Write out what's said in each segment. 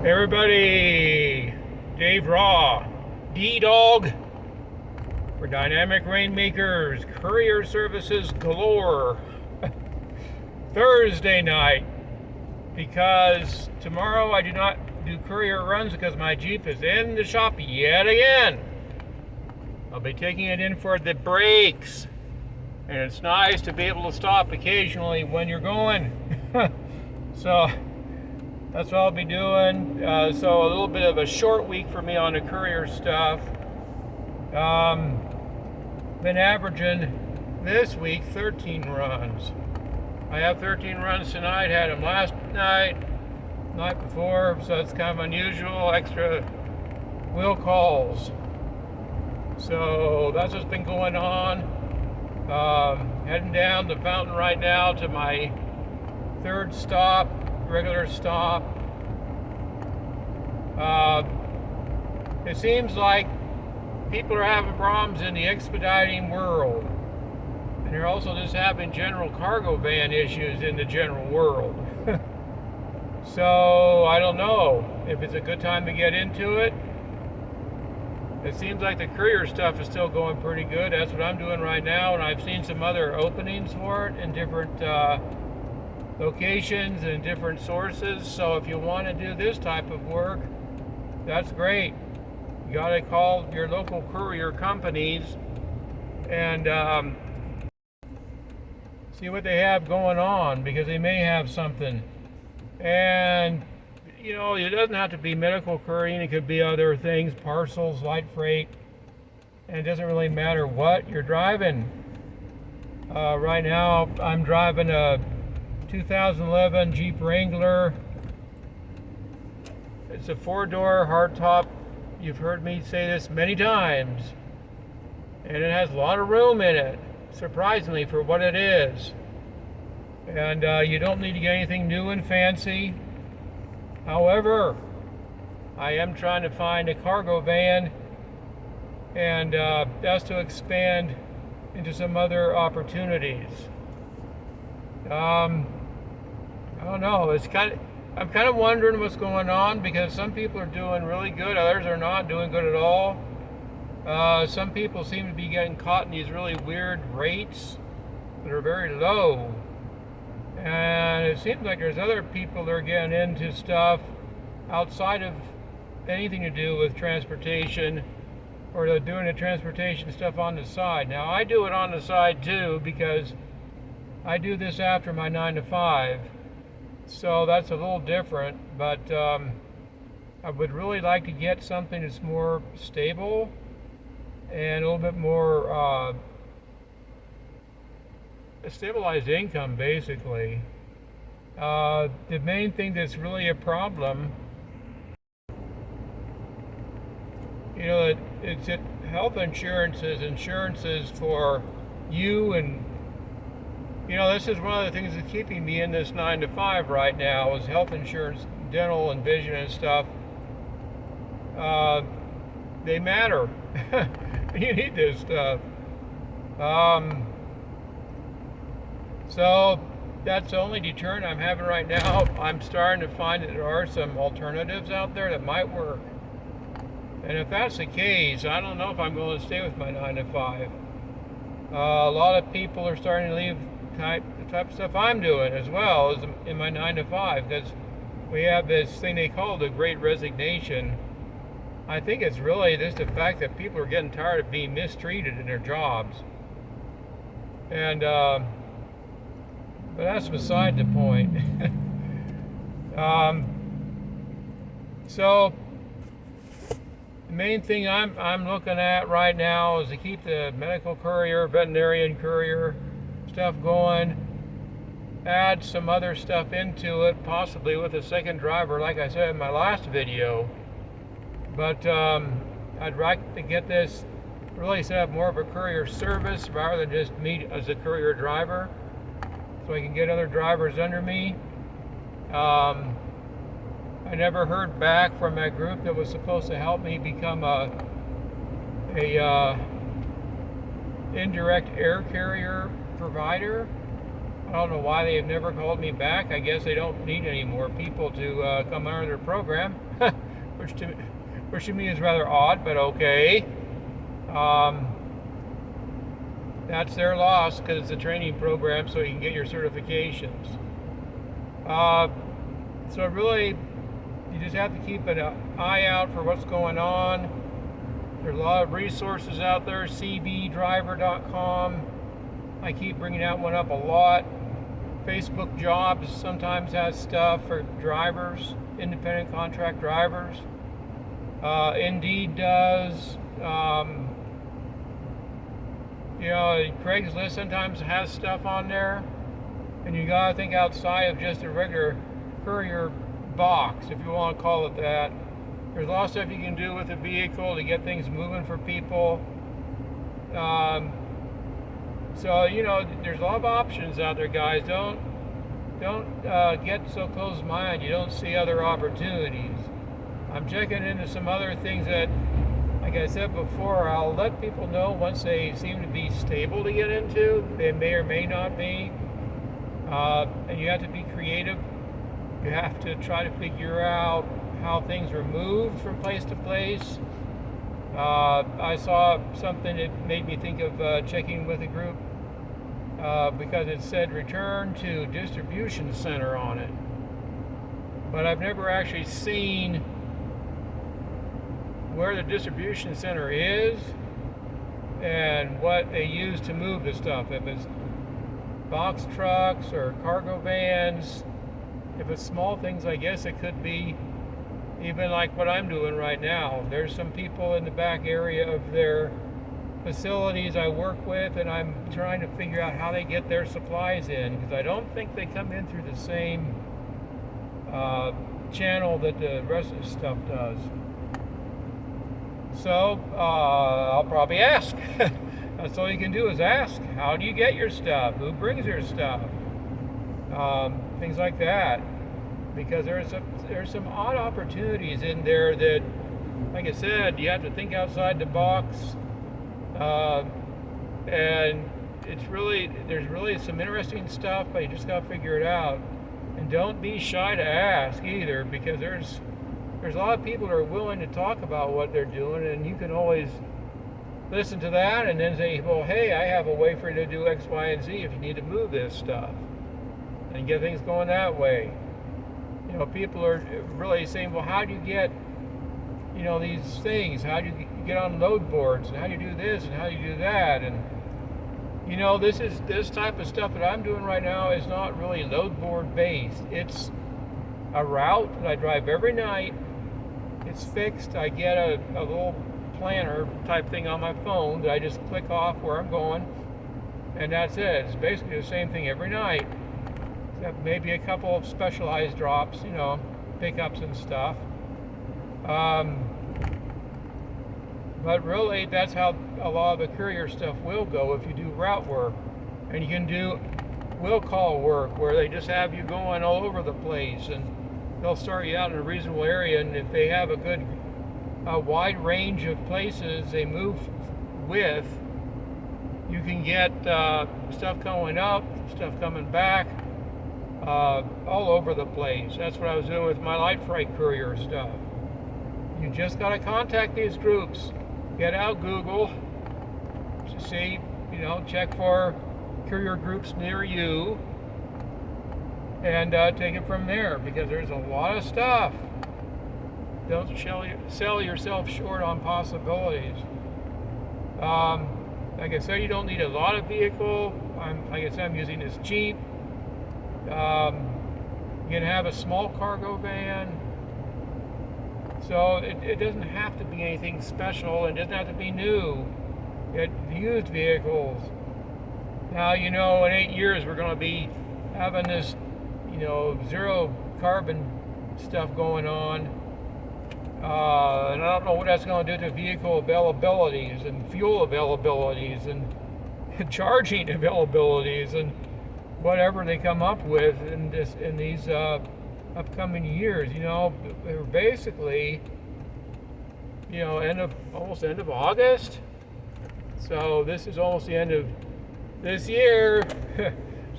Everybody, Dave Raw, D-Dog for Dynamic Rainmakers, courier services galore. Thursday night, because tomorrow I do not do courier runs because my Jeep is in the shop yet again. I'll be taking it in for the brakes, and it's nice to be able to stop occasionally when you're going. So that's what I'll be doing. So a little bit of a short week for me on the courier stuff. Been averaging this week 13 runs. I have 13 runs tonight, had them last night before, so it's kind of unusual, extra wheel calls. So that's what's been going on. Heading down the fountain right now to my third stop, regular stop. It seems like people are having problems in the expediting world, and they're also just having general cargo van issues in the general world. So I don't know if it's a good time to get into it. It seems like the courier stuff is still going pretty good. That's what I'm doing right now, and I've seen some other openings for it in different locations and different sources. So if you want to do this type of work, that's great. You got to call your local courier companies and see what they have going on, because they may have something. And you know, it doesn't have to be medical couriering. It could be other things, parcels, light freight, and it doesn't really matter what you're driving. Right now I'm driving a 2011 Jeep Wrangler. It's a 4-door hardtop. You've heard me say this many times, and it has a lot of room in it, surprisingly, for what it is. And you don't need to get anything new and fancy. However, I am trying to find a cargo van, and that's to expand into some other opportunities. I don't know. I'm kind of wondering what's going on, because some people are doing really good, others are not doing good at all. Some people seem to be getting caught in these really weird rates that are very low. And it seems like there's other people that are getting into stuff outside of anything to do with transportation, or they're doing the transportation stuff on the side. Now, I do it on the side too, because I do this after my 9 to 5. So that's a little different, but I would really like to get something that's more stable and a little bit more a stabilized income, basically. The main thing that's really a problem, you know, it's that health insurances for you, and you know, this is one of the things that's keeping me in this 9 to 5 right now, is health insurance, dental and vision and stuff. They matter. You need this stuff. So that's the only deterrent I'm having right now. I'm starting to find that there are some alternatives out there that might work. And if that's the case, I don't know if I'm going to stay with my 9 to 5. A lot of people are starting to leave the type of stuff I'm doing as well as in my 9 to 5, because we have this thing they call the Great Resignation. I think it's really just the fact that people are getting tired of being mistreated in their jobs. And but that's beside the point. So the main thing I'm looking at right now is to keep the medical courier, veterinarian courier stuff going, add some other stuff into it, possibly with a second driver, like I said in my last video. But I'd like to get this really set up more of a courier service rather than just me as a courier driver, so I can get other drivers under me. I never heard back from that group that was supposed to help me become a indirect air carrier provider. I don't know why they have never called me back. I guess they don't need any more people to come under their program, which to me is rather odd, but okay. That's their loss because it's a training program, so you can get your certifications. So really, you just have to keep an eye out for what's going on. There's a lot of resources out there, cbdriver.com. I keep bringing that one up a lot. Facebook Jobs sometimes has stuff for drivers, independent contract drivers. Indeed does. Craigslist sometimes has stuff on there. And you gotta think outside of just a regular courier box, if you want to call it that. There's a lot of stuff you can do with a vehicle to get things moving for people. So there's a lot of options out there, guys. Don't get so closed-minded you don't see other opportunities. I'm checking into some other things that, like I said before, I'll let people know once they seem to be stable to get into. They may or may not be. And you have to be creative. You have to try to figure out how things are moved from place to place. I saw something that made me think of checking with a group because it said return to distribution center on it. But I've never actually seen where the distribution center is and what they use to move the stuff. If it's box trucks or cargo vans, if it's small things, I guess it could be even like what I'm doing right now. There's some people in the back area of their facilities I work with, and I'm trying to figure out how they get their supplies in, because I don't think they come in through the same channel that the rest of the stuff does. So I'll probably ask. That's all you can do is ask. How do you get your stuff? Who brings your stuff? Things like that. Because there's some odd opportunities in there that, like I said, you have to think outside the box. And there's really some interesting stuff, but you just got to figure it out. And don't be shy to ask either, because there's a lot of people that are willing to talk about what they're doing, and you can always listen to that and then say, well, hey, I have a way for you to do X, Y, and Z if you need to move this stuff, and get things going that way. People are really saying, well, how do you get, these things? How do you get on load boards? And how do you do this? And how do you do that? And, this type of stuff that I'm doing right now is not really load board based. It's a route that I drive every night. It's fixed. I get a little planner type thing on my phone that I just click off where I'm going, and that's it. It's basically the same thing every night. Maybe a couple of specialized drops, pickups and stuff. But really, that's how a lot of the courier stuff will go if you do route work. And you can do will call work where they just have you going all over the place, and they'll start you out in a reasonable area, and if they have a wide range of places they move with, you can get stuff going up, stuff coming back, all over the place. That's what I was doing with my light freight courier stuff. You just got to contact these groups. Get out Google, see, check for courier groups near you, and take it from there, because there's a lot of stuff. Don't sell yourself short on possibilities. Like I said, you don't need a lot of vehicle. I'm using this Jeep. You can have a small cargo van. So it doesn't have to be anything special. It doesn't have to be new. Get used vehicles. Now, in 8 years we're going to be having this, zero carbon stuff going on. And I don't know what that's going to do to vehicle availabilities and fuel availabilities and charging availabilities and whatever they come up with in these upcoming years. We're basically, almost end of August. So this is almost the end of this year.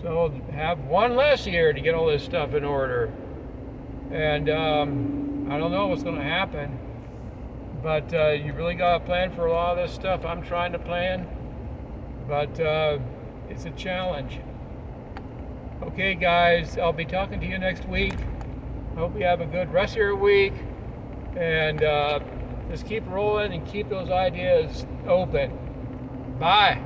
So have one less year to get all this stuff in order. And I don't know what's going to happen. But you really got to plan for a lot of this stuff. I'm trying to plan. But it's a challenge. Okay, guys, I'll be talking to you next week. Hope you have a good rest of your week. And just keep rolling and keep those ideas open. Bye.